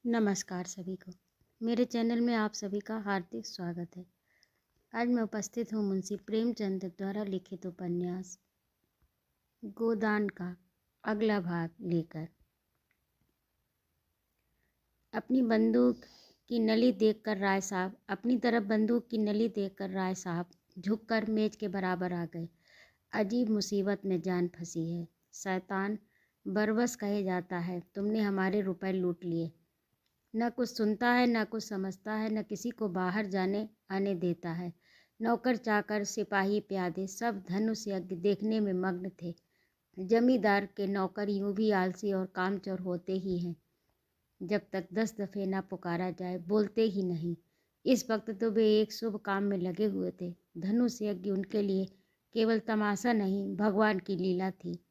नमस्कार सभी को। मेरे चैनल में आप सभी का हार्दिक स्वागत है। आज मैं उपस्थित हूँ मुंशी प्रेमचंद द्वारा लिखित उपन्यास गोदान का अगला भाग लेकर। अपनी बंदूक की नली देखकर राय साहब अपनी तरफ बंदूक की नली देखकर राय साहब झुककर मेज के बराबर आ गए। अजीब मुसीबत में जान फंसी है। शैतान बरबस कहे जाता है। तुमने हमारे रुपए लूट लिए। न कुछ सुनता है, न कुछ समझता है, न किसी को बाहर जाने आने देता है। नौकर चाकर सिपाही प्यादे सब धनुष यज्ञ देखने में मग्न थे। जमींदार के नौकर यूं भी आलसी और कामचोर होते ही हैं। जब तक 10 दफ़े ना पुकारा जाए बोलते ही नहीं। इस वक्त तो वे एक शुभ काम में लगे हुए थे। धनुष यज्ञ उनके लिए केवल तमाशा नहीं, भगवान की लीला थी।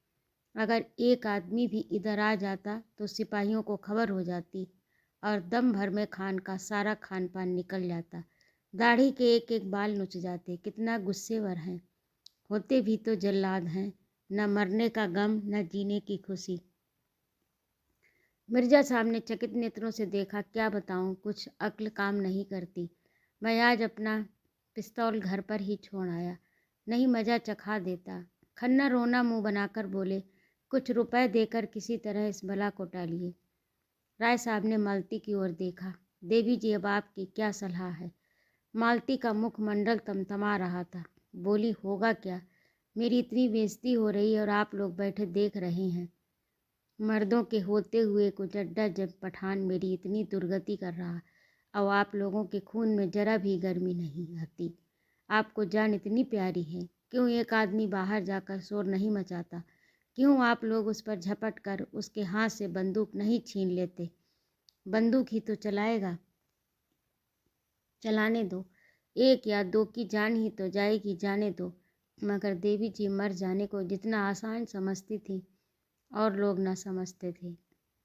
अगर एक आदमी भी इधर आ जाता तो सिपाहियों को खबर हो जाती और दम भर में खान का सारा खान पान निकल जाता। दाढ़ी के एक एक बाल नुच जाते। कितना गुस्सेवर हैं। होते भी तो जल्लाद हैं। न मरने का गम, न जीने की खुशी। मिर्जा साहब ने चकित नेत्रों से देखा। क्या बताऊं, कुछ अक्ल काम नहीं करती। मैं आज अपना पिस्तौल घर पर ही छोड़ आया, नहीं मज़ा चखा देता। खन्ना रोना मुंह बनाकर बोले, कुछ रुपए देकर किसी तरह इस बला को टालिए। राय साहब ने मालती की ओर देखा। देवी जी, अब आपकी क्या सलाह है? मालती का मुखमंडल तमतमा रहा था। बोली, होगा क्या, मेरी इतनी बेइज्जती हो रही है और आप लोग बैठे देख रहे हैं। मर्दों के होते हुए कुचड्डा जब पठान मेरी इतनी दुर्गति कर रहा, और आप लोगों के खून में जरा भी गर्मी नहीं आती। आपको जान इतनी प्यारी है, क्यों एक आदमी बाहर जाकर शोर नहीं मचाता? क्यों आप लोग उस पर झपट कर उसके हाथ से बंदूक नहीं छीन लेते? बंदूक ही तो चलाएगा, चलाने दो। एक या दो की जान ही तो जाएगी, जाने दो। मगर देवी जी मर जाने को जितना आसान समझती थी और लोग न समझते थे।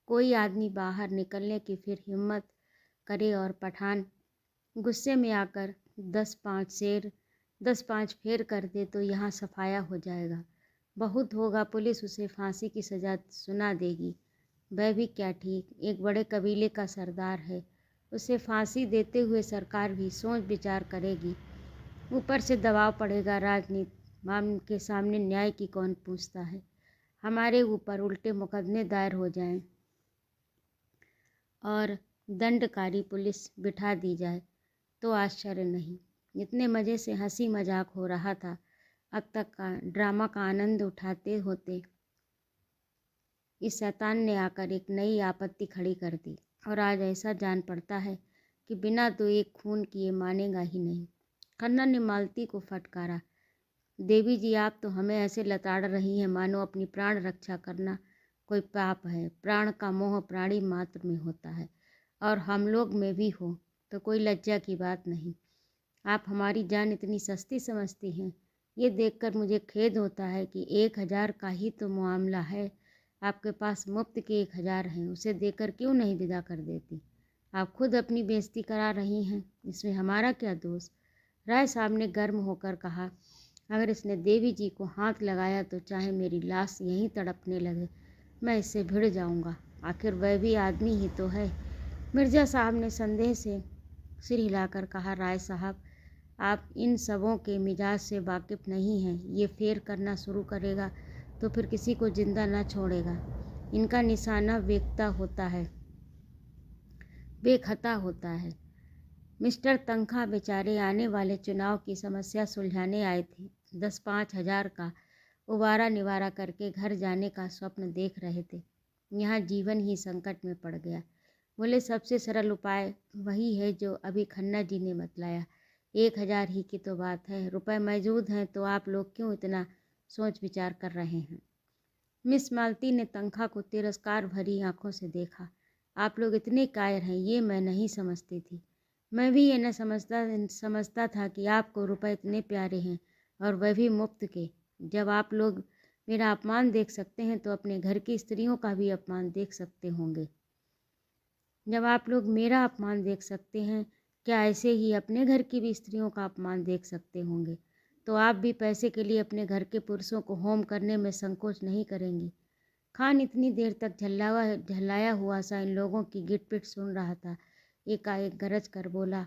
कोई आदमी बाहर निकलने की फिर हिम्मत करे और पठान गुस्से में आकर 10-5 फेर कर दे तो यहाँ सफाया हो जाएगा। बहुत होगा, पुलिस उसे फांसी की सज़ा सुना देगी। वह भी क्या ठीक, एक बड़े कबीले का सरदार है। उसे फांसी देते हुए सरकार भी सोच विचार करेगी। ऊपर से दबाव पड़ेगा राजनीति के सामने। न्याय की कौन पूछता है? हमारे ऊपर उल्टे मुकदमे दायर हो जाएं और दंडकारी पुलिस बिठा दी जाए तो आश्चर्य नहीं। इतने मज़े से हंसी मजाक हो रहा था, अब तक का ड्रामा का आनंद उठाते होते इस शैतान ने आकर एक नई आपत्ति खड़ी कर दी। और आज ऐसा जान पड़ता है कि बिना तो एक खून किए मानेगा ही नहीं। खन्ना ने मालती को फटकारा, देवी जी, आप तो हमें ऐसे लताड़ रही हैं मानो अपनी प्राण रक्षा करना कोई पाप है। प्राण का मोह प्राणी मात्र में होता है, और हम लोग में भी हो तो कोई लज्जा की बात नहीं। आप हमारी जान इतनी सस्ती समझती हैं। ये देखकर मुझे खेद होता है कि 1000 का ही तो मामला है। आपके पास मुफ्त के 1000 हैं, उसे देकर क्यों नहीं विदा कर देती? आप खुद अपनी बेइज्जती करा रही हैं, इसमें हमारा क्या दोष? राय साहब ने गर्म होकर कहा, अगर इसने देवी जी को हाथ लगाया तो चाहे मेरी लाश यहीं तड़पने लगे, मैं इससे भिड़ जाऊंगा। आखिर वह भी आदमी ही तो है। मिर्जा साहब ने संदेह से सिर हिलाकर कहा, राय साहब, आप इन सबों के मिजाज से वाकिफ़ नहीं हैं। ये फेर करना शुरू करेगा तो फिर किसी को जिंदा न छोड़ेगा। इनका निशाना बेखता होता है। मिस्टर तनखा बेचारे आने वाले चुनाव की समस्या सुलझाने आए थे। 10-5 हज़ार का उबारा निवारा करके घर जाने का स्वप्न देख रहे थे। यहाँ जीवन ही संकट में पड़ गया। बोले, सबसे सरल उपाय वही है जो अभी खन्ना जी ने बतलाया। 1000 ही की तो बात है। रुपए मौजूद हैं तो आप लोग क्यों इतना सोच विचार कर रहे हैं? मिस मालती ने तनखा को तिरस्कार भरी आंखों से देखा। आप लोग इतने कायर हैं, ये मैं नहीं समझती थी। मैं भी ये न समझता था कि आपको रुपए इतने प्यारे हैं, और वह भी मुफ्त के। जब आप लोग मेरा अपमान देख सकते हैं तो अपने घर की स्त्रियों का भी अपमान देख सकते होंगे। जब आप लोग मेरा अपमान देख सकते हैं, क्या ऐसे ही अपने घर की भी स्त्रियों का अपमान देख सकते होंगे? तो आप भी पैसे के लिए अपने घर के पुरुषों को होम करने में संकोच नहीं करेंगी। खान इतनी देर तक झल्लाया हुआ सा इन लोगों की गिटपिट सुन रहा था। एकाएक गरज कर बोला,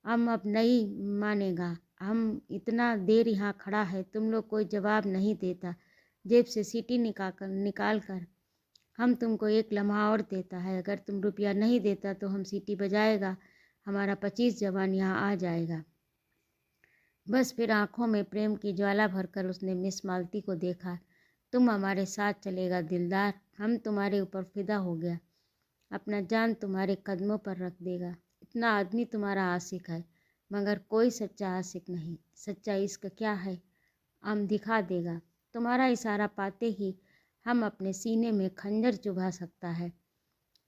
हम अब नहीं मानेगा। हम इतना देर यहाँ खड़ा है, तुम लोग कोई जवाब नहीं देता। जेब से सीटी निकाल कर हम तुमको 1 लम्हा और देता है। अगर तुम रुपया नहीं देता तो हम सीटी बजाएगा, हमारा 25 जवान यहाँ आ जाएगा। बस फिर आंखों में प्रेम की ज्वाला भरकर उसने मिस मालती को देखा। तुम हमारे साथ चलेगा दिलदार, हम तुम्हारे ऊपर फिदा हो गया, अपना जान तुम्हारे कदमों पर रख देगा। इतना आदमी तुम्हारा आशिक है, मगर कोई सच्चा आशिक नहीं। सच्चा इश्क क्या है हम दिखा देगा। तुम्हारा इशारा पाते ही हम अपने सीने में खंजर चुभा सकता है।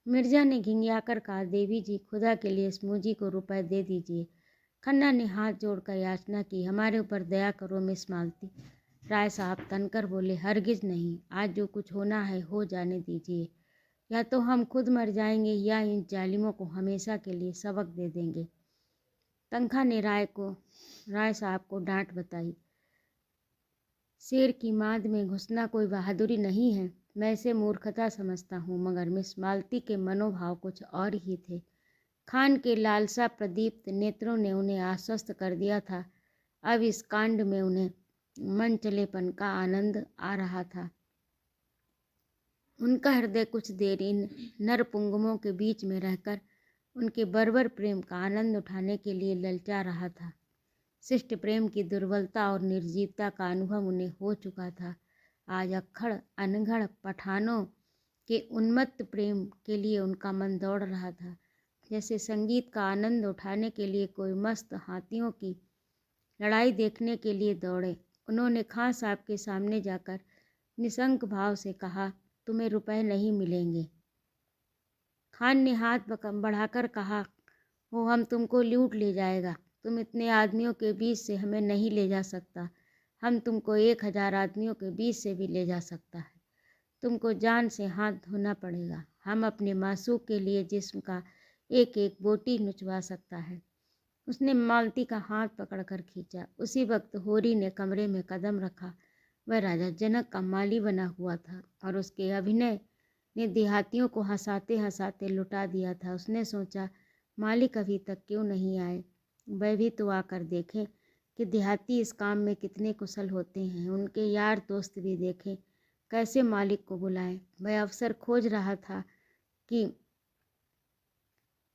मिर्जा ने घिंघियाकर कहा, देवी जी, खुदा के लिए इस मुझी को रुपए दे दीजिए। खन्ना ने हाथ जोड़कर याचना की, हमारे ऊपर दया करो मिस मालती। राय साहब तनकर बोले, हरगिज नहीं, आज जो कुछ होना है हो जाने दीजिए। या तो हम खुद मर जाएंगे या इन जालिमों को हमेशा के लिए सबक दे देंगे। तनखा ने राय साहब को डांट बताई, शेर की माद में घुसना कोई बहादुरी नहीं है। मैं इसे मूर्खता समझता हूँ, मगर मिस मालती के मनोभाव कुछ और ही थे। खान के लालसा प्रदीप्त नेत्रों ने उन्हें आश्वस्त कर दिया था। अब इस कांड में उन्हें मनचलेपन का आनंद आ रहा था। उनका हृदय कुछ देर इन नरपुंगमों के बीच में रहकर उनके बर्बर प्रेम का आनंद उठाने के लिए ललचा रहा था। शिष्ट प्रेम की दुर्बलता और निर्जीवता का अनुभव उन्हें हो चुका था। आज अक्खड़ अनगढ़ पठानों के उन्मत्त प्रेम के लिए उनका मन दौड़ रहा था, जैसे संगीत का आनंद उठाने के लिए कोई मस्त हाथियों की लड़ाई देखने के लिए दौड़े। उन्होंने खां साहब के सामने जाकर निशंक भाव से कहा, तुम्हें रुपए नहीं मिलेंगे। खान ने हाथ बढ़ाकर कहा, वो हम तुमको लूट ले जाएगा। तुम इतने आदमियों के बीच से हमें नहीं ले जा सकता। हम तुमको 1000 आदमियों के बीच से भी ले जा सकता है। तुमको जान से हाथ धोना पड़ेगा। हम अपने मासूक के लिए जिस्म का एक एक बोटी नुचवा सकता है। उसने मालती का हाथ पकड़कर खींचा। उसी वक्त होरी ने कमरे में कदम रखा। वह राजा जनक का माली बना हुआ था और उसके अभिनय ने देहातियों को हंसाते हंसाते लुटा दिया था। उसने सोचा, मालिक अभी तक क्यों नहीं आए, वह भी तो आकर देखें कि देहाती इस काम में कितने कुशल होते हैं। उनके यार दोस्त भी देखें, कैसे मालिक को बुलाएं। वह अवसर खोज रहा था कि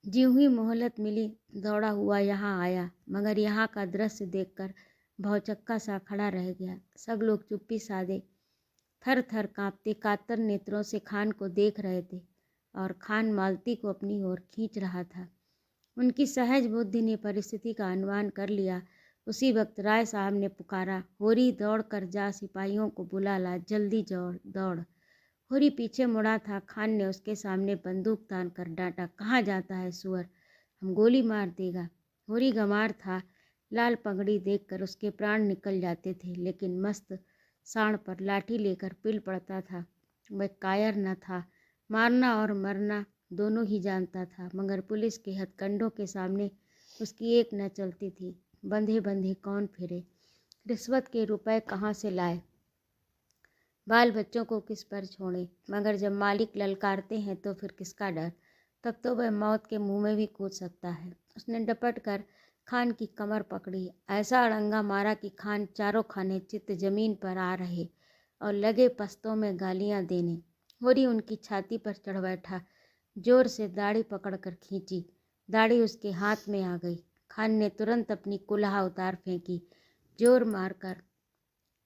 ज्यों ही मोहलत मिली दौड़ा हुआ यहाँ आया, मगर यहाँ का दृश्य देखकर भौचक्का सा खड़ा रह गया। सब लोग चुप्पी साधे थर थर कांपते कातर नेत्रों से खान को देख रहे थे और खान मालती को अपनी ओर खींच रहा था। उनकी सहज बुद्धि ने परिस्थिति का अनुमान कर लिया। उसी वक्त राय साहब ने पुकारा, होरी दौड़ कर जा, सिपाहियों को बुला ला, जल्दी दौड़। होरी पीछे मुड़ा था। खान ने उसके सामने बंदूक तान कर डांटा, कहाँ जाता है सुअर, हम गोली मार देगा। होरी गंवार था। लाल पगड़ी देखकर उसके प्राण निकल जाते थे, लेकिन मस्त सांड पर लाठी लेकर पिल पड़ता था। वह कायर न था, मारना और मरना दोनों ही जानता था, मगर पुलिस के हथकंडों के सामने उसकी एक न चलती थी। बंधे बंधे कौन फिरे, रिश्वत के रुपए कहाँ से लाए, बाल बच्चों को किस पर छोड़े। मगर जब मालिक ललकारते हैं तो फिर किसका डर। तब तो वह मौत के मुंह में भी कूद सकता है। उसने डपट कर खान की कमर पकड़ी, ऐसा अड़ंगा मारा कि खान चारों खाने चित्त जमीन पर आ रहे और लगे पस्तों में गालियां देने। होरी उनकी छाती पर चढ़ बैठा, जोर से दाढ़ी पकड़कर खींची। दाढ़ी उसके हाथ में आ गई। खान ने तुरंत अपनी कुल्हा उतार फेंकी, जोर मारकर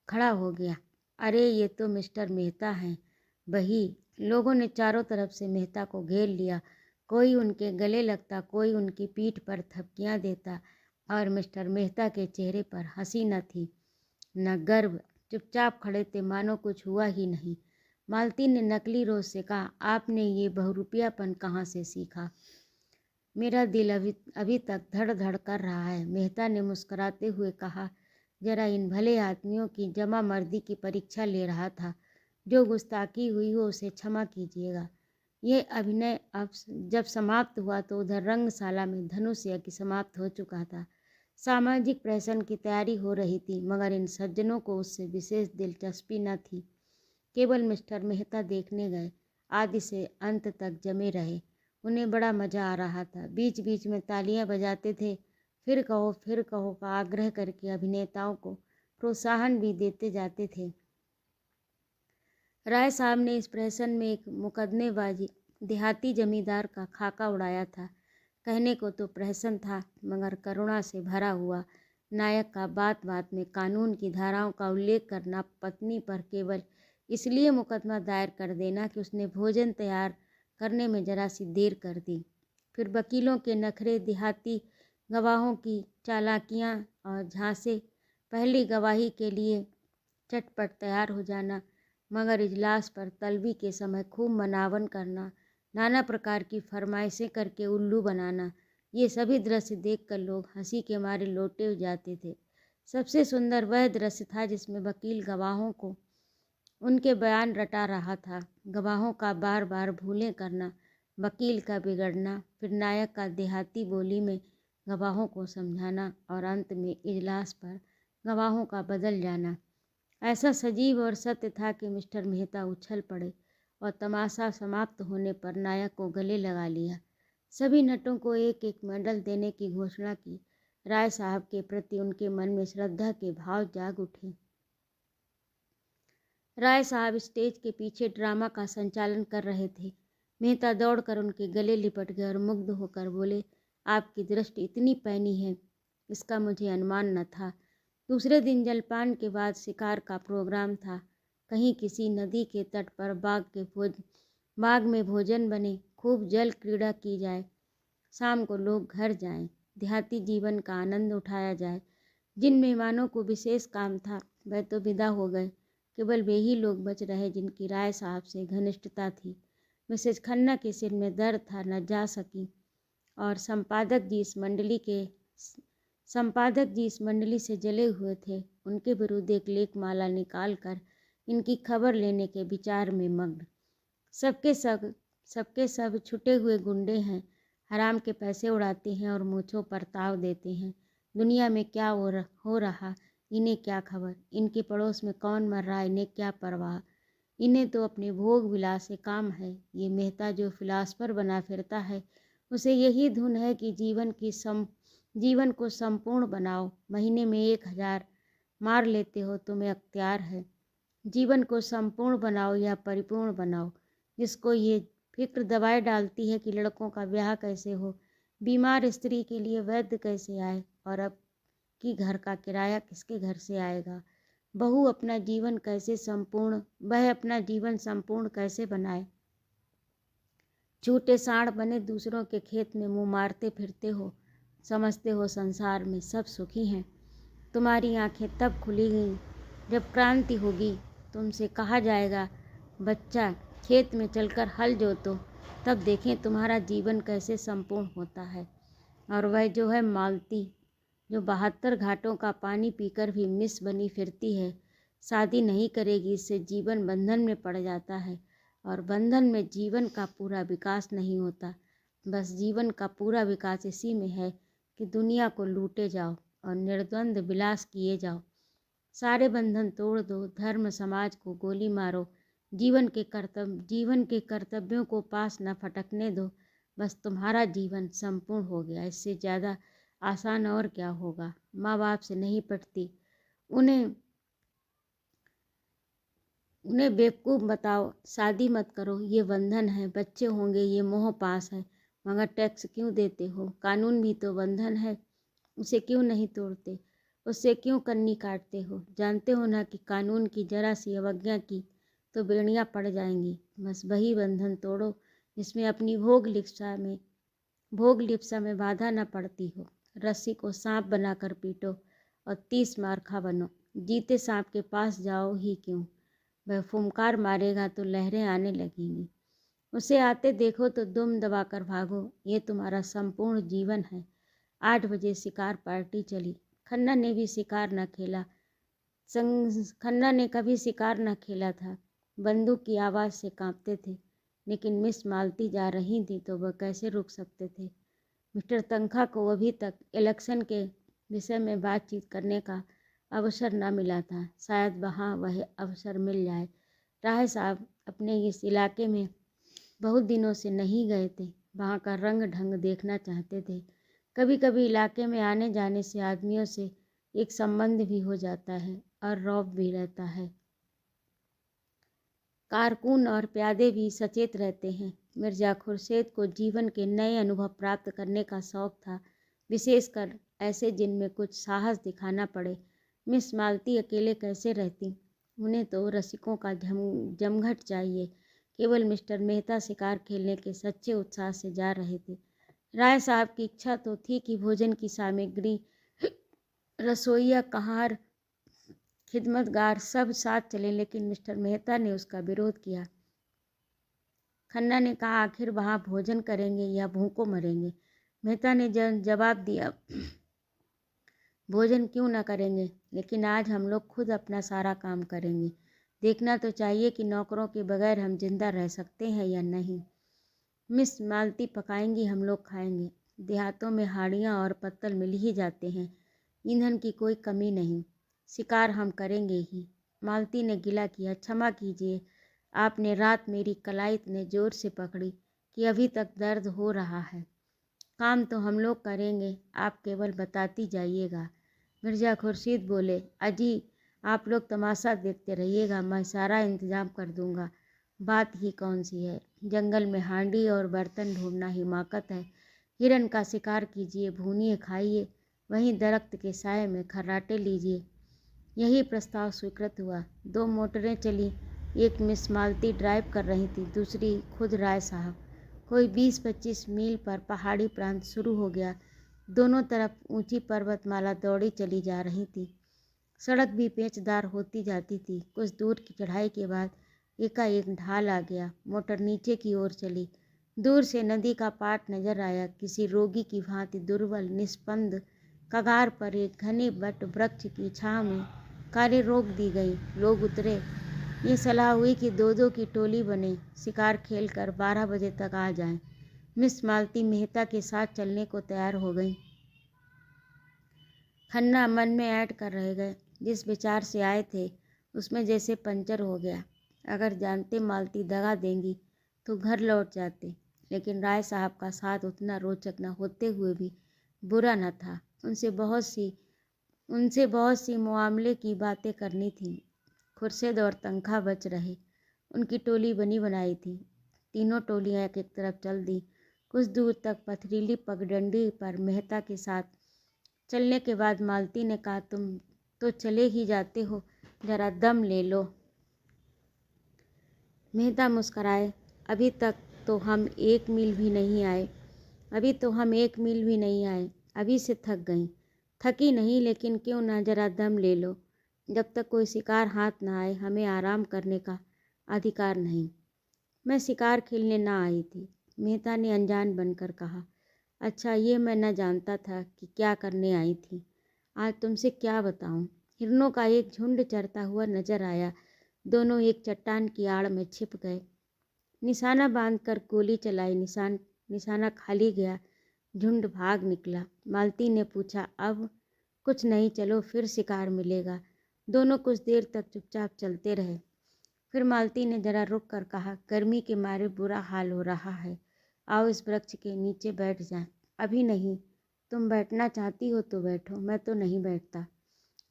खड़ा हो गया। अरे ये तो मिस्टर मेहता हैं। वही। लोगों ने चारों तरफ से मेहता को घेर लिया। कोई उनके गले लगता, कोई उनकी पीठ पर थपकियां देता, और मिस्टर मेहता के चेहरे पर हंसी न थी न गर्व। चुपचाप खड़े थे, मानो कुछ हुआ ही नहीं। मालती ने नकली रोज से कहा, आपने ये बहुरूपियापन कहाँ से सीखा? मेरा दिल अभी तक धड़ धड़ कर रहा है। मेहता ने मुस्कुराते हुए कहा, जरा इन भले आदमियों की जमा मर्दी की परीक्षा ले रहा था। जो गुस्ताखी हुई हो उसे क्षमा कीजिएगा। ये अभिनय अब जब समाप्त हुआ तो उधर रंगशाला में धनुष यज्ञ समाप्त हो चुका था। सामाजिक प्रहसन की तैयारी हो रही थी, मगर इन सज्जनों को उससे विशेष दिलचस्पी न थी। केवल मिस्टर मेहता देखने गए। आदि से अंत तक जमे रहे। उन्हें बड़ा मज़ा आ रहा था। बीच बीच में तालियां बजाते थे। फिर कहो का आग्रह करके अभिनेताओं को प्रोत्साहन भी देते जाते थे। राय साहब ने इस प्रहसन में एक मुकदमेबाजी देहाती जमींदार का खाका उड़ाया था। कहने को तो प्रहसन था, मगर करुणा से भरा हुआ। नायक का बात बात में कानून की धाराओं का उल्लेख करना, पत्नी पर केवल इसलिए मुकदमा दायर कर देना कि उसने भोजन तैयार करने में जरा सी देर कर दी। फिर वकीलों के नखरे, देहाती गवाहों की चालाकियाँ और झांसे, पहली गवाही के लिए चटपट तैयार हो जाना, मगर इजलास पर तलबी के समय खूब मनावन करना, नाना प्रकार की फरमाइशें करके उल्लू बनाना, ये सभी दृश्य देखकर लोग हंसी के मारे लौटे जाते थे। सबसे सुंदर वह दृश्य था जिसमें वकील गवाहों को उनके बयान रटा रहा था। गवाहों का बार बार भूलें करना, वकील का बिगड़ना, फिर नायक का देहाती बोली में गवाहों को समझाना और अंत में इजलास पर गवाहों का बदल जाना। ऐसा सजीव और सत्य था कि मिस्टर मेहता उछल पड़े और तमाशा समाप्त होने पर नायक को गले लगा लिया। सभी नटों को एक एक मेडल देने की घोषणा की। राय साहब के प्रति उनके मन में श्रद्धा के भाव जाग उठे। राय साहब स्टेज के पीछे ड्रामा का संचालन कर रहे थे। मेहता दौड़कर उनके गले लिपट गए और मुग्ध होकर बोले, आपकी दृष्टि इतनी पैनी है, इसका मुझे अनुमान न था। दूसरे दिन जलपान के बाद शिकार का प्रोग्राम था। कहीं किसी नदी के तट पर बाग में भोजन बने, खूब जल क्रीड़ा की जाए, शाम को लोग घर जाएं, देहाती जीवन का आनंद उठाया जाए। जिन मेहमानों को विशेष काम था वह तो विदा हो गए। केवल वे ही लोग बच रहे जिनकी राय साहब से घनिष्ठता थी। मिसेज खन्ना के सिर में दर्द था, न जा सकी, और संपादक जी इस मंडली से जले हुए थे। उनके विरुद्ध एक लेख माला निकाल कर इनकी खबर लेने के विचार में मग्न। सबके सब छुटे हुए गुंडे हैं, हराम के पैसे उड़ाते हैं और मूँछों पर ताव देते हैं। दुनिया में क्या हो रहा इन्हें क्या खबर, इनके पड़ोस में कौन मर रहा इन्हें क्या परवाह। इन्हें तो अपने भोग विलास से काम है। ये मेहता जो फिलासफर बना फिरता है, उसे यही धुन है कि जीवन को संपूर्ण बनाओ। महीने में 1000 मार लेते हो, तुम्हें अख्तियार है। जीवन को संपूर्ण बनाओ या परिपूर्ण बनाओ। जिसको ये फिक्र दबाए डालती है कि लड़कों का ब्याह कैसे हो, बीमार स्त्री के लिए वैद्य कैसे आए, और अब कि घर का किराया किसके घर से आएगा, वह अपना जीवन संपूर्ण कैसे बनाए। झूठे साढ़ बने दूसरों के खेत में मुँह मारते फिरते हो, समझते हो संसार में सब सुखी हैं। तुम्हारी आंखें तब खुली गईं जब क्रांति होगी। तुमसे कहा जाएगा, बच्चा खेत में चलकर हल जोतो, तब देखें तुम्हारा जीवन कैसे संपूर्ण होता है। और वह जो है मालती, जो 72 घाटों का पानी पीकर भी मिस बनी फिरती है, शादी नहीं करेगी, इससे जीवन बंधन में पड़ जाता है, और बंधन में जीवन का पूरा विकास नहीं होता। बस जीवन का पूरा विकास इसी में है कि दुनिया को लूटे जाओ और निर्द्वंद विलास किए जाओ। सारे बंधन तोड़ दो, धर्म समाज को गोली मारो, जीवन के कर्तव्यों को पास न फटकने दो। बस तुम्हारा जीवन संपूर्ण हो गया। इससे ज़्यादा आसान और क्या होगा। माँ बाप से नहीं पटती, उन्हें बेवकूफ़ बताओ, शादी मत करो, ये बंधन है। बच्चे होंगे, ये मोह पास है, मगर टैक्स क्यों देते हो। कानून भी तो बंधन है, उसे क्यों नहीं तोड़ते, उससे क्यों कन्नी काटते हो। जानते हो ना कि कानून की जरा सी अवज्ञा की तो बेड़ियाँ पड़ जाएंगी। बस वही बंधन तोड़ो जिसमें अपनी भोग लिप्सा में बाधा न पड़ती हो। रस्सी को सांप बनाकर पीटो और 30 मारखा बनो। जीते सांप के पास जाओ ही क्यों, वह फुमकार मारेगा तो लहरें आने लगेंगी। उसे आते देखो तो दुम दबाकर भागो। ये तुम्हारा संपूर्ण जीवन है। 8 बजे शिकार पार्टी चली। खन्ना ने कभी शिकार न खेला था। बंदूक की आवाज़ से कांपते थे, लेकिन मिस मालती जा रही थी तो वह कैसे रुक सकते थे। मिस्टर तनखा को अभी तक इलेक्शन के विषय में बातचीत करने का अवसर न मिला था। शायद वहाँ वह अवसर मिल जाए। राय साहब अपने इस इलाके में बहुत दिनों से नहीं गए थे। वहाँ का रंग ढंग देखना चाहते थे। कभी कभी इलाके में आने जाने से आदमियों से एक संबंध भी हो जाता है और रौब भी रहता है। कारकुन और प्यादे भी सचेत रहते हैं। मिर्ज़ा खुर्शीद को जीवन के नए अनुभव प्राप्त करने का शौक़ था, विशेषकर ऐसे जिनमें कुछ साहस दिखाना पड़े। मिस मालती अकेले कैसे रहती? उन्हें तो रसिकों का जमघट चाहिए। केवल मिस्टर मेहता शिकार खेलने के सच्चे उत्साह से जा रहे थे। राय साहब की इच्छा तो थी कि भोजन की सामग्री, रसोइया, कहार, खिदमतगार सब साथ चले, लेकिन मिस्टर मेहता ने उसका विरोध किया। खन्ना ने कहा, आखिर वहाँ भोजन करेंगे या भूखों मरेंगे? मेहता ने जवाब दिया, भोजन क्यों न करेंगे, लेकिन आज हम लोग खुद अपना सारा काम करेंगे। देखना तो चाहिए कि नौकरों के बगैर हम जिंदा रह सकते हैं या नहीं। मिस मालती पकाएंगी, हम लोग खाएंगे। देहातों में हाड़ियाँ और पत्तल मिल ही जाते हैं, ईंधन की कोई कमी नहीं। शिकार हम करेंगे ही। मालती ने गिला किया, क्षमा कीजिए, आपने रात मेरी कलाई इतने जोर से पकड़ी कि अभी तक दर्द हो रहा है। काम तो हम लोग करेंगे, आप केवल बताती जाइएगा। मिर्ज़ा खुर्शीद बोले, अजी आप लोग तमाशा देखते रहिएगा, मैं सारा इंतजाम कर दूंगा। बात ही कौन सी है, जंगल में हांडी और बर्तन ढूंढना हिमाकत है। हिरन का शिकार कीजिए, भूनिए खाइए, वहीं दरख्त के साए में खर्राटे लीजिए। यही प्रस्ताव स्वीकृत हुआ। 2 मोटरें चली। एक मिस मालती ड्राइव कर रही थी, दूसरी खुद राय साहब। कोई 20-25 मील पर पहाड़ी प्रांत शुरू हो गया। दोनों तरफ ऊंची पर्वतमाला दौड़ी चली जा रही थी। सड़क भी पेचदार होती जाती थी। कुछ दूर की चढ़ाई के बाद एकाएक ढाल आ गया। मोटर नीचे की ओर चली। दूर से नदी का पाट नजर आया, किसी रोगी की भांति दुर्बल, निस्पंद। कगार पर एक घने बट वृक्ष की छांव में कारें रोक दी गई। लोग उतरे। ये सलाह हुई कि 2-2 की टोली बने, शिकार खेल कर 12 बजे तक आ जाएं। मिस मालती मेहता के साथ चलने को तैयार हो गई। खन्ना मन में ऐड कर रह गए, जिस विचार से आए थे उसमें जैसे पंचर हो गया। अगर जानते मालती दगा देंगी तो घर लौट जाते, लेकिन राय साहब का साथ उतना रोचक न होते हुए भी बुरा न था। उनसे बहुत सी मुआमले की बातें करनी थी। खुर्शीद और तनख्वाह बच रहे। उनकी टोली बनी बनाई थी। तीनों टोलियां एक एक तरफ चल दी। कुछ दूर तक पथरीली पगडंडी पर मेहता के साथ चलने के बाद मालती ने कहा, तुम तो चले ही जाते हो, जरा दम ले लो। मेहता मुस्कराए, अभी तो हम 1 मील भी नहीं आए, अभी से थक गई। थकी नहीं, लेकिन क्यों ना जरा दम ले लो। जब तक कोई शिकार हाथ ना आए हमें आराम करने का अधिकार नहीं। मैं शिकार खेलने ना आई थी, मेहता ने अनजान बनकर कहा। अच्छा, ये मैं न जानता था कि क्या करने आई थी। आज तुमसे क्या बताऊं। हिरनों का एक झुंड चरता हुआ नजर आया। दोनों एक चट्टान की आड़ में छिप गए। निशाना बांधकर गोली चलाई। निशाना खाली गया। झुंड भाग निकला। मालती ने पूछा, अब? कुछ नहीं, चलो फिर शिकार मिलेगा। दोनों कुछ देर तक चुपचाप चलते रहे। फिर मालती ने जरा रुक कर कहा, गर्मी के मारे बुरा हाल हो रहा है, आओ इस वृक्ष के नीचे बैठ जाएं। अभी नहीं, तुम बैठना चाहती हो तो बैठो, मैं तो नहीं बैठता।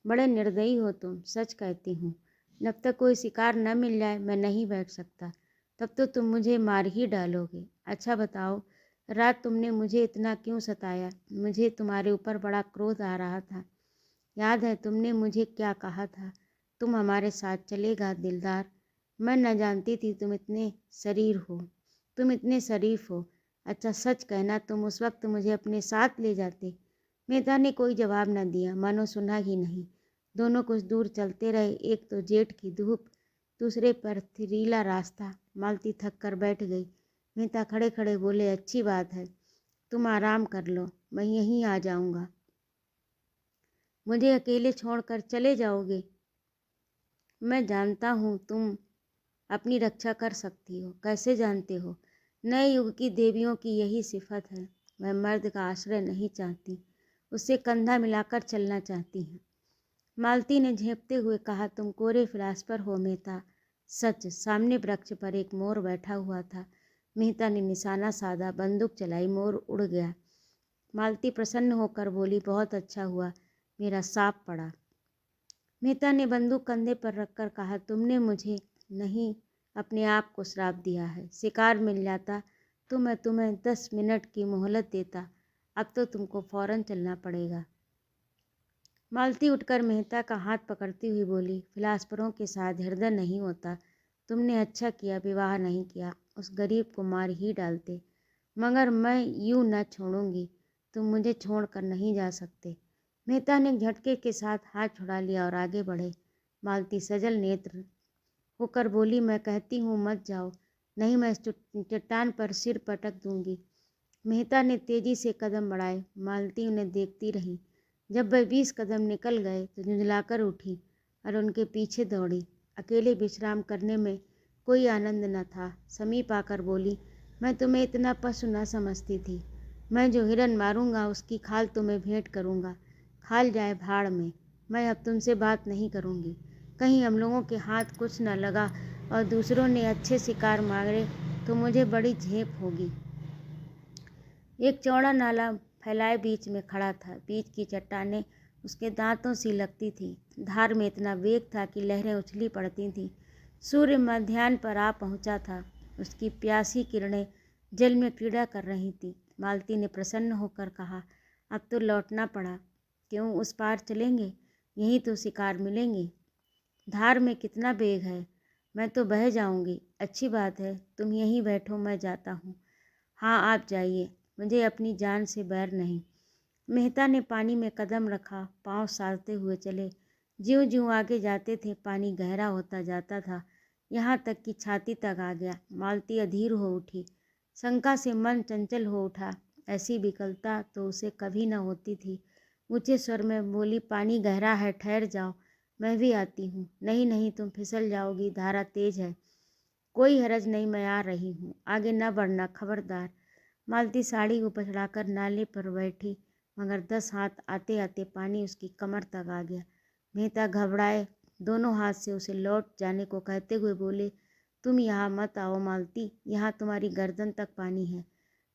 बड़े निर्दयी हो तुम, सच कहती हूँ। जब तक कोई शिकार न मिल जाए मैं नहीं बैठ सकता। तब तो तुम मुझे मार ही डालोगे। अच्छा बताओ, रात तुमने मुझे इतना क्यों सताया? मुझे तुम्हारे ऊपर बड़ा क्रोध आ रहा था। याद है तुमने मुझे क्या कहा था? तुम हमारे साथ चलेगा दिलदार। मैं न जानती थी तुम इतने शरीफ हो। अच्छा सच कहना, तुम उस वक्त मुझे अपने साथ ले जाते? मेहता ने कोई जवाब न दिया, मानो सुना ही नहीं। दोनों कुछ दूर चलते रहे। एक तो जेठ की धूप, दूसरे पर पथरीला रास्ता। मालती थक कर बैठ गई। मेहता खड़े खड़े बोले, अच्छी बात है, तुम आराम कर लो, मैं यहीं आ जाऊंगा। मुझे अकेले छोड़कर चले जाओगे? मैं जानता हूँ तुम अपनी रक्षा कर सकती हो। कैसे जानते हो? नए युग की देवियों की यही सिफत है। मैं मर्द का आश्रय नहीं चाहती, उससे कंधा मिलाकर चलना चाहती हूँ। मालती ने झेंपते हुए कहा, तुम कोरे फिलासफर हो मेहता, सच, सामने वृक्ष पर एक मोर बैठा हुआ था। मेहता ने निशाना साधा, बंदूक चलाई, मोर उड़ गया। मालती प्रसन्न होकर बोली, बहुत अच्छा हुआ, मेरा सांप पड़ा। मेहता ने बंदूक कंधे पर रखकर कहा, तुमने मुझे नहीं, अपने आप को श्राप दिया है। शिकार मिल जाता तो मैं तुम्हें 10 मिनट की मोहलत देता, अब तो तुमको फौरन चलना पड़ेगा। मालती उठकर मेहता का हाथ पकड़ती हुई बोली, फिलासफरों के साथ हृदय नहीं होता। तुमने अच्छा किया विवाह नहीं किया, उस गरीब को मार ही डालते। मगर मैं यूं न छोड़ूंगी, तुम मुझे छोड़कर नहीं जा सकते। मेहता ने झटके के साथ हाथ छुड़ा लिया और आगे बढ़े। मालती सजल नेत्र होकर बोली, मैं कहती हूँ मत जाओ, नहीं मैं इस चट्टान पर सिर पटक दूंगी। मेहता ने तेजी से कदम बढ़ाए। मालती उन्हें देखती रही। जब वह 20 कदम निकल गए तो झुंझलाकर उठी और उनके पीछे दौड़ी। अकेले विश्राम करने में कोई आनंद न था। समीप आकर बोली, मैं तुम्हें इतना पशु न समझती थी। मैं जो हिरन मारूंगा उसकी खाल तुम्हें भेंट करूंगा। खाल जाए भाड़ में, मैं अब तुमसे बात नहीं करूंगी। कहीं हम लोगों के हाथ कुछ न लगा और दूसरों ने अच्छे शिकार मारे तो मुझे बड़ी झेप होगी। एक चौड़ा नाला फैलाए बीच में खड़ा था। बीच की चट्टानें उसके दांतों सी लगती थी। धार में इतना वेग था कि लहरें उछली पड़ती थीं। सूर्य मध्याह्न पर आ पहुंचा था। उसकी प्यासी किरणें जल में क्रीड़ा कर रही थीं। मालती ने प्रसन्न होकर कहा, अब तो लौटना पड़ा। क्यों, उस पार चलेंगे? यहीं तो शिकार मिलेंगे। धार में कितना वेग है, मैं तो बह जाऊंगी। अच्छी बात है, तुम यहीं बैठो, मैं जाता हूँ। हाँ, आप जाइए, मुझे अपनी जान से बैर नहीं। मेहता ने पानी में कदम रखा, पांव साधते हुए चले। ज्यों ज्यों आगे जाते थे पानी गहरा होता जाता था, यहाँ तक कि छाती तक आ गया। मालती अधीर हो उठी। शंका से मन चंचल हो उठा। ऐसी विकलता तो उसे कभी न होती थी। ऊंचे स्वर में बोली, पानी गहरा है, ठहर जाओ, मैं भी आती हूँ। नहीं नहीं, तुम फिसल जाओगी, धारा तेज है। कोई हरज नहीं, मैं आ रही हूँ, आगे न बढ़ना, खबरदार। मालती साड़ी को पछड़ाकर नाले पर बैठी, मगर 10 हाथ आते आते पानी उसकी कमर तक आ गया। मेहता घबराए, दोनों हाथ से उसे लौट जाने को कहते हुए बोले, तुम यहाँ मत आओ मालती, यहाँ तुम्हारी गर्दन तक पानी है।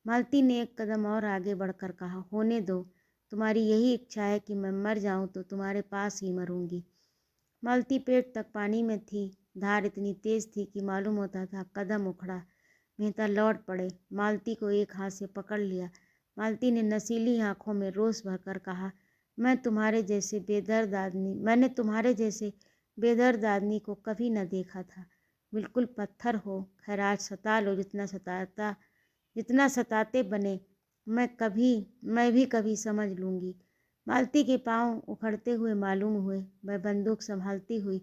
मालती ने एक कदम और आगे बढ़कर कहा, होने दो, तुम्हारी यही इच्छा है कि मैं मर जाऊं तो तुम्हारे पास ही मरूंगी। मालती पेट तक पानी में थी। धार इतनी तेज थी कि मालूम होता था कदम उखड़ा। मेहता लौट पड़े। मालती को एक हाथ से पकड़ लिया। मालती ने नशीली आंखों में रोष भरकर कहा, मैंने तुम्हारे जैसे बेदर्द आदमी को कभी न देखा था। बिल्कुल पत्थर हो। खैर आज सता लो, जितना सताते बने मैं भी कभी समझ लूँगी। मालती के पांव उखड़ते हुए मालूम हुए। वह बंदूक संभालती हुई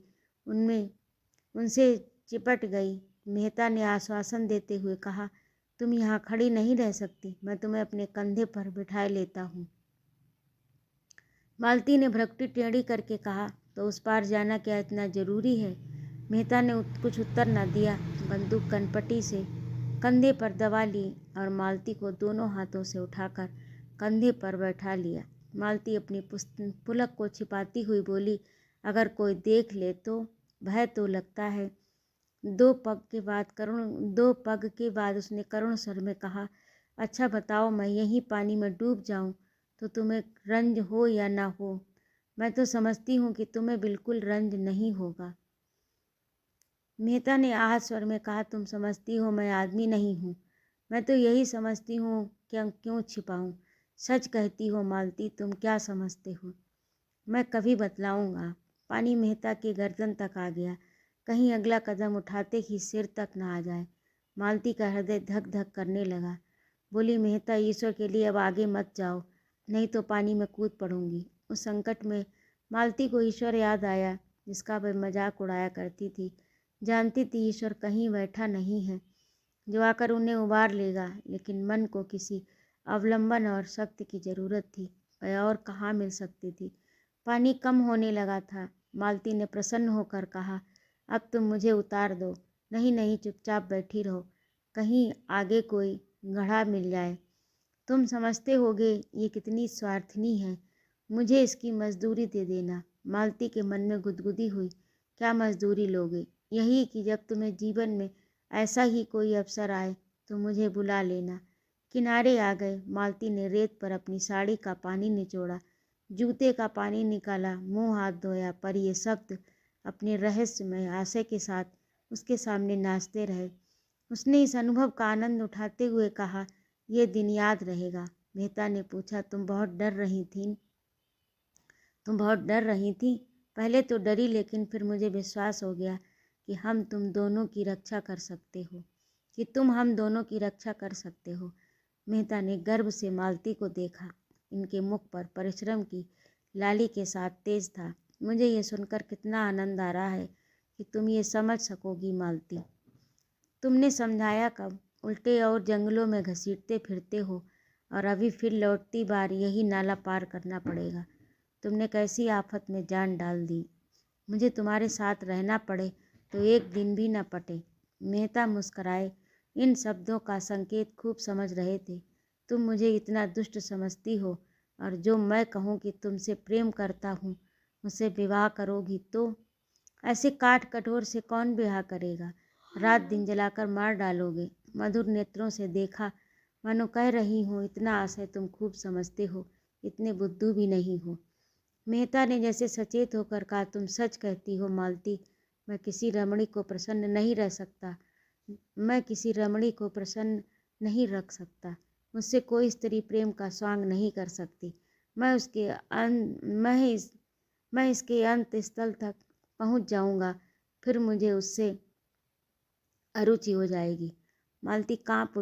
उनसे चिपट गई। मेहता ने आश्वासन देते हुए कहा, तुम यहाँ खड़ी नहीं रह सकती, मैं तुम्हें अपने कंधे पर बिठाए लेता हूँ। मालती ने भ्रुकुटी टेढ़ी करके कहा, तो उस पार जाना क्या इतना जरूरी है? मेहता ने कुछ उत्तर न दिया। बंदूक कनपटी से कंधे पर दबा ली और मालती को दोनों हाथों से उठाकर कंधे पर बैठा लिया। मालती अपनी पुलक को छिपाती हुई बोली, अगर कोई देख ले तो? भय तो लगता है। दो पग के बाद उसने करुण स्वर में कहा, अच्छा बताओ, मैं यहीं पानी में डूब जाऊं तो तुम्हें रंज हो या ना हो? मैं तो समझती हूँ कि तुम्हें बिल्कुल रंज नहीं होगा। मेहता ने आहत स्वर में कहा, तुम समझती हो मैं आदमी नहीं हूँ? मैं तो यही समझती हूँ, क्यों छिपाऊँ? सच कहती हो मालती, तुम क्या समझते हो? मैं कभी बतलाऊँगा। पानी मेहता के गर्दन तक आ गया। कहीं अगला कदम उठाते ही सिर तक न आ जाए। मालती का हृदय धक धक करने लगा। बोली, मेहता, ईश्वर के लिए अब आगे मत जाओ, नहीं तो पानी में कूद पड़ूंगी। उस संकट में मालती को ईश्वर याद आया, जिसका वह मजाक उड़ाया करती थी। जानती थी ईश्वर कहीं बैठा नहीं है जो आकर उन्हें उबार लेगा, लेकिन मन को किसी अवलंबन और शक्ति की जरूरत थी। वह और कहाँ मिल सकती थी? पानी कम होने लगा था। मालती ने प्रसन्न होकर कहा, अब तुम मुझे उतार दो। नहीं नहीं, चुपचाप बैठी रहो, कहीं आगे कोई गड्ढा मिल जाए। तुम समझते होगे ये कितनी स्वार्थिनी है, मुझे इसकी मजदूरी दे देना। मालती के मन में गुदगुदी हुई, क्या मजदूरी लोगे? यही कि जब तुम्हें जीवन में ऐसा ही कोई अवसर आए तो मुझे बुला लेना। किनारे आ गए। मालती ने रेत पर अपनी साड़ी का पानी निचोड़ा, जूते का पानी निकाला, मुंह हाथ धोया, पर ये शब्द अपने रहस्यमय आशय के साथ उसके सामने नाचते रहे। उसने इस अनुभव का आनंद उठाते हुए कहा, यह दिन याद रहेगा। मेहता ने पूछा, तुम बहुत डर रही थी? पहले तो डरी, लेकिन फिर मुझे विश्वास हो गया कि तुम दोनों की रक्षा कर सकते हो। मेहता ने गर्व से मालती को देखा। इनके मुख पर परिश्रम की लाली के साथ तेज था। मुझे ये सुनकर कितना आनंद आ रहा है कि तुम ये समझ सकोगी मालती। तुमने समझाया कब? उल्टे और जंगलों में घसीटते फिरते हो और अभी फिर लौटती बार यही नाला पार करना पड़ेगा। तुमने कैसी आफत में जान डाल दी। मुझे तुम्हारे साथ रहना पड़े तो एक दिन भी न पटे। मेहता मुस्कराए। इन शब्दों का संकेत खूब समझ रहे थे। तुम मुझे इतना दुष्ट समझती हो, और जो मैं कहूँ कि तुमसे प्रेम करता हूँ, मुझसे विवाह करोगी तो? ऐसे काट कठोर से कौन ब्याह करेगा? रात दिन जलाकर मार डालोगे। मधुर नेत्रों से देखा, मानो कह रही हूँ, इतना आशय तुम खूब समझते हो, इतने बुद्धू भी नहीं हो। मेहता ने जैसे सचेत होकर कहा, तुम सच कहती हो मालती। मैं किसी रमणी को प्रसन्न नहीं रख सकता। मुझसे कोई स्त्री प्रेम का स्वांग नहीं कर सकती। मैं इसके अंत स्थल तक पहुंच जाऊंगा, फिर मुझे उससे अरुचि हो जाएगी। मालती कांप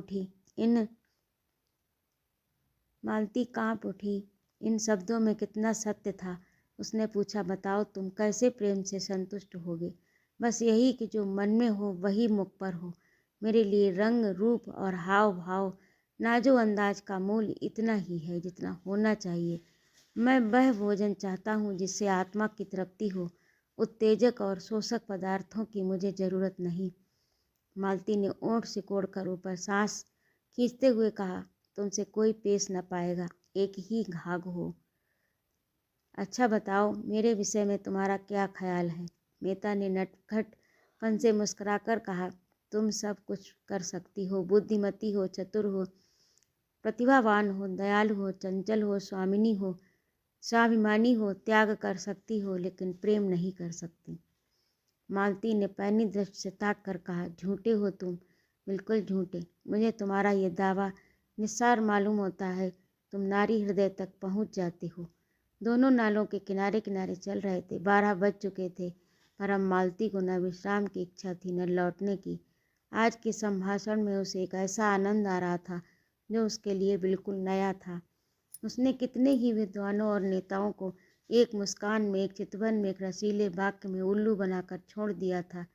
उठी। इन शब्दों में कितना सत्य था। उसने पूछा, बताओ तुम कैसे प्रेम से संतुष्ट होगे? बस यही कि जो मन में हो वही मुख पर हो। मेरे लिए रंग, रूप और हाव भाव, नाजो अंदाज का मूल्य इतना ही है जितना होना चाहिए। मैं वह भोजन चाहता हूँ जिससे आत्मा की तृप्ति हो। उत्तेजक और शोषक पदार्थों की मुझे जरूरत नहीं। मालती ने ओंठ सिकोड़कर ऊपर सांस खींचते हुए कहा, तुमसे कोई पेश न पाएगा, एक ही घाघ हो। अच्छा बताओ, मेरे विषय में तुम्हारा क्या ख्याल है? मेहता ने नटखटपन से मुस्कुराकर कहा, तुम सब कुछ कर सकती हो। बुद्धिमती हो, चतुर हो, प्रतिभावान हो, दयालु हो, चंचल हो, स्वाभिमानी हो, त्याग कर सकती हो, लेकिन प्रेम नहीं कर सकती। मालती ने पैनी दृष्टि से ताक कर कहा, झूठे हो तुम, बिल्कुल झूठे। मुझे तुम्हारा ये दावा निस्सार मालूम होता है। तुम नारी हृदय तक पहुंच जाते हो। दोनों नालों के किनारे किनारे चल रहे थे। 12 बज चुके थे, पर अब मालती को न विश्राम की इच्छा थी न लौटने की। आज के संभाषण में उसे एक ऐसा आनंद आ रहा था जो उसके लिए बिल्कुल नया था। उसने कितने ही विद्वानों और नेताओं को एक मुस्कान में, एक चितवन में, एक रसीले वाक्य में उल्लू बनाकर छोड़ दिया था।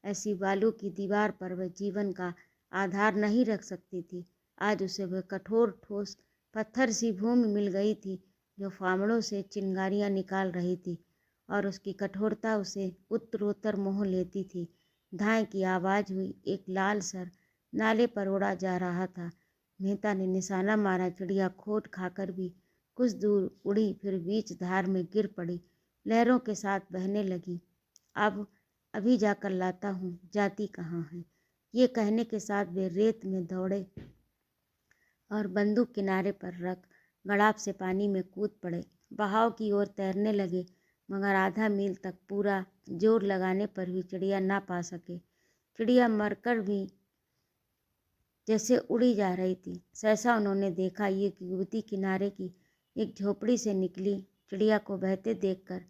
ऐसी बालू की दीवार पर वह जीवन का आधार नहीं रख सकती थी। आज उसे वह कठोर ठोस पत्थर सी भूमि मिल गई थी जो फावड़ों से चिंगारियां निकाल रही थी, और उसकी कठोरता उसे उत्तरोत्तर मोह लेती थी। धाय की आवाज़ हुई। एक लाल सर नाले पर उड़ा जा रहा था। मेहता ने निशाना मारा। चिड़िया खोट खाकर भी कुछ दूर उड़ी, फिर बीच धार में गिर पड़ी, लहरों के साथ बहने लगी। अभी जाकर लाता हूँ, जाती कहाँ है? ये कहने के साथ वे रेत में दौड़े और बंदूक किनारे पर रख गड़ाप से पानी में कूद पड़े। बहाव की ओर तैरने लगे, मगर आधा मील तक पूरा जोर लगाने पर भी चिड़िया ना पा सके। चिड़िया मरकर भी जैसे उड़ी जा रही थी। सहसा उन्होंने देखा ये युवती किनारे की एक झोपड़ी से निकली। चिड़िया को बहते देखकर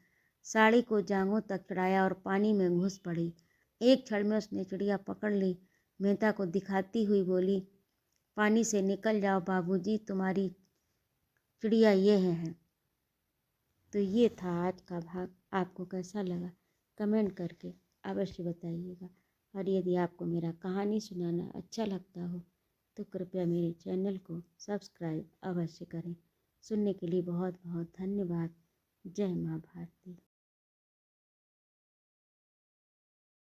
साड़ी को जांघों तक चढ़ाया और पानी में घुस पड़ी। एक क्षण में उसने चिड़िया पकड़ ली। मेहता को दिखाती हुई बोली, पानी से निकल जाओ बाबूजी, तुम्हारी चिड़िया ये है। तो ये था आज का भाग। आपको कैसा लगा कमेंट करके अवश्य बताइएगा। और यदि आपको मेरा कहानी सुनाना अच्छा लगता हो तो कृपया मेरे चैनल को सब्सक्राइब अवश्य करें। सुनने के लिए बहुत बहुत धन्यवाद। जय माँ भारती।